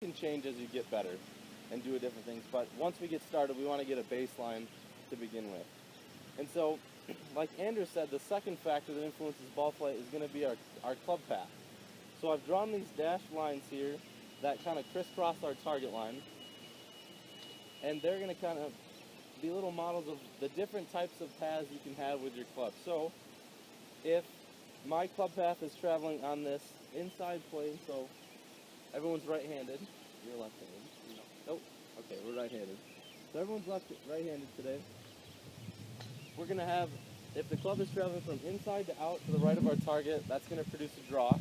can change as you get better and do different things. But once we get started, we want to get a baseline to begin with. And so, like Andrew said, the second factor that influences ball flight is going to be our club path. So I've drawn these dashed lines here that kind of crisscross our target line. And they're going to kind of be little models of the different types of paths you can have with your club. So if my club path is traveling on this inside plane, so everyone's right-handed. You're left-handed. No. Nope. Okay, we're right-handed. So everyone's right-handed today. We're going to have, if the club is traveling from inside to out to the right of our target, that's going to produce a draw.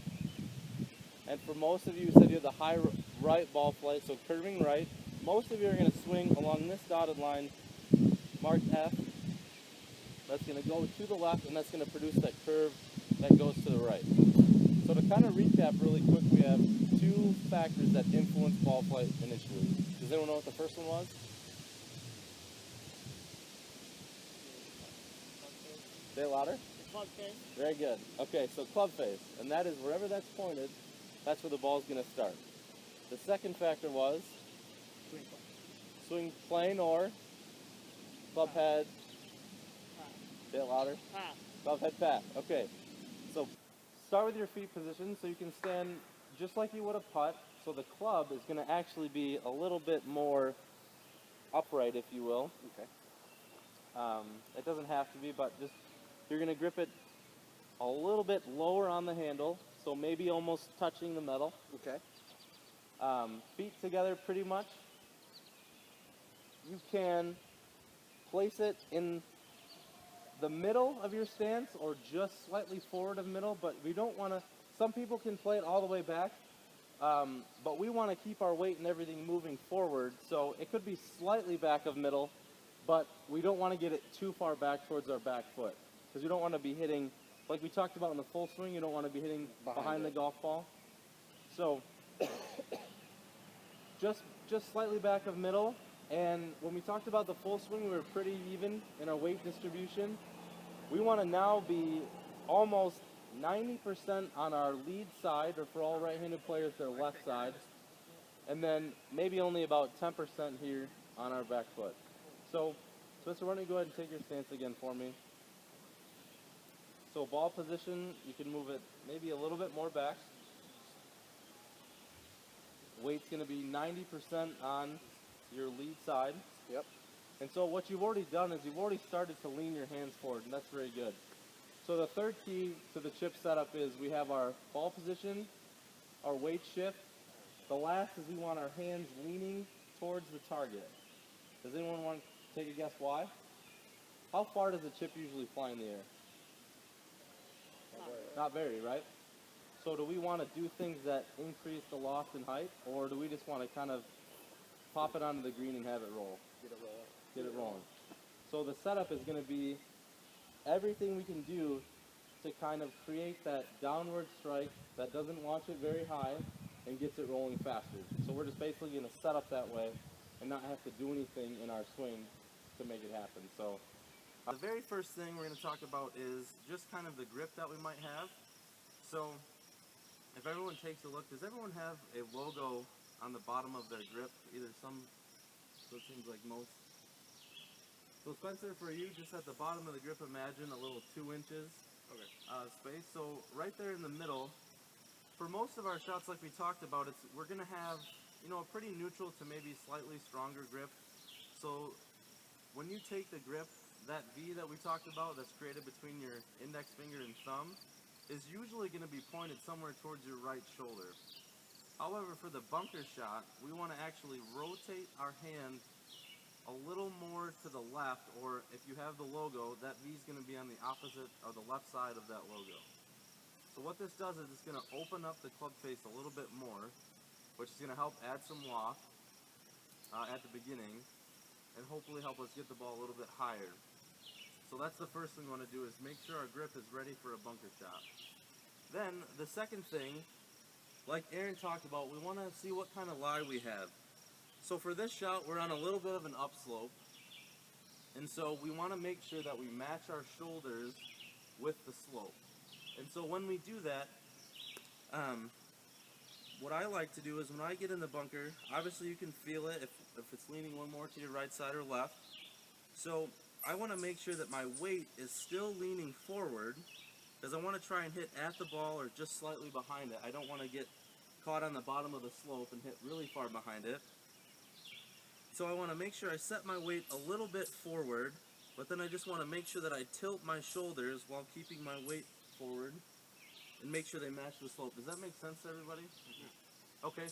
And for most of you, said you have the high right ball flight, so curving right. Most of you are going to swing along this dotted line marked F. That's going to go to the left, and that's going to produce that curve that goes to the right. So to kind of recap really quick, we have two factors that influence ball flight initially. Does anyone know what the first one was? Say it louder. Club face. Very good. Okay, so club face, and that is wherever that's pointed, that's where the ball's going to start. The second factor was swing plane or club head. Say it louder. Path. Club head path. Okay. So start with your feet position so you can stand just like you would a putt. So the club is going to actually be a little bit more upright, if you will. Okay. It doesn't have to be, but just you're going to grip it a little bit lower on the handle, so maybe almost touching the metal. Okay. Feet together pretty much. You can place it in the middle of your stance or just slightly forward of middle, but we don't want to, some people can play it all the way back, but we want to keep our weight and everything moving forward, so it could be slightly back of middle, but we don't want to get it too far back towards our back foot, because you don't want to be hitting, like we talked about in the full swing, you don't want to be hitting behind the golf ball. So just slightly back of middle. And when we talked about the full swing, we were pretty even in our weight distribution. We want to now be almost 90% on our lead side, or for all right-handed players, their left side. And then maybe only about 10% here on our back foot. So, Spencer, why don't you go ahead and take your stance again for me. So ball position, you can move it maybe a little bit more back. Weight's going to be 90% on your lead side. Yep. And so what you've already done is you've already started to lean your hands forward, and that's very good. So the third key to the chip setup is we have our ball position, our weight shift. The last is we want our hands leaning towards the target. Does anyone want to take a guess why? How far does the chip usually fly in the air? Not very, right? So do we want to do things that increase the loft in height, or do we just want to kind of pop it onto the green and have it roll? Get it rolling. So the setup is going to be everything we can do to kind of create that downward strike that doesn't launch it very high and gets it rolling faster. So we're just basically going to set up that way and not have to do anything in our swing to make it happen. So the very first thing we're going to talk about is just kind of the grip that we might have. So if everyone takes a look, does everyone have a logo on the bottom of their grip? Either some, so it seems like most. So Spencer, for you, just at the bottom of the grip, imagine a little 2 inches space. So right there in the middle, for most of our shots like we talked about, we're going to have, you know, a pretty neutral to maybe slightly stronger grip. So when you take the grip, that V that we talked about that's created between your index finger and thumb is usually going to be pointed somewhere towards your right shoulder. However, for the bunker shot, we want to actually rotate our hand a little more to the left, or if you have the logo, that V is going to be on the opposite or the left side of that logo. So what this does is it's going to open up the club face a little bit more, which is going to help add some loft at the beginning and hopefully help us get the ball a little bit higher. So that's the first thing we want to do, is make sure our grip is ready for a bunker shot. Then the second thing, like Aaron talked about, we want to see what kind of lie we have. So for this shot, we're on a little bit of an upslope, and so we want to make sure that we match our shoulders with the slope. And so when we do that, what I like to do is when I get in the bunker, obviously you can feel it if it's leaning one more to your right side or left. So I want to make sure that my weight is still leaning forward because I want to try and hit at the ball or just slightly behind it. I don't want to get caught on the bottom of the slope and hit really far behind it. So I want to make sure I set my weight a little bit forward, but then I just want to make sure that I tilt my shoulders while keeping my weight forward and make sure they match the slope. Does that make sense to everybody? Okay,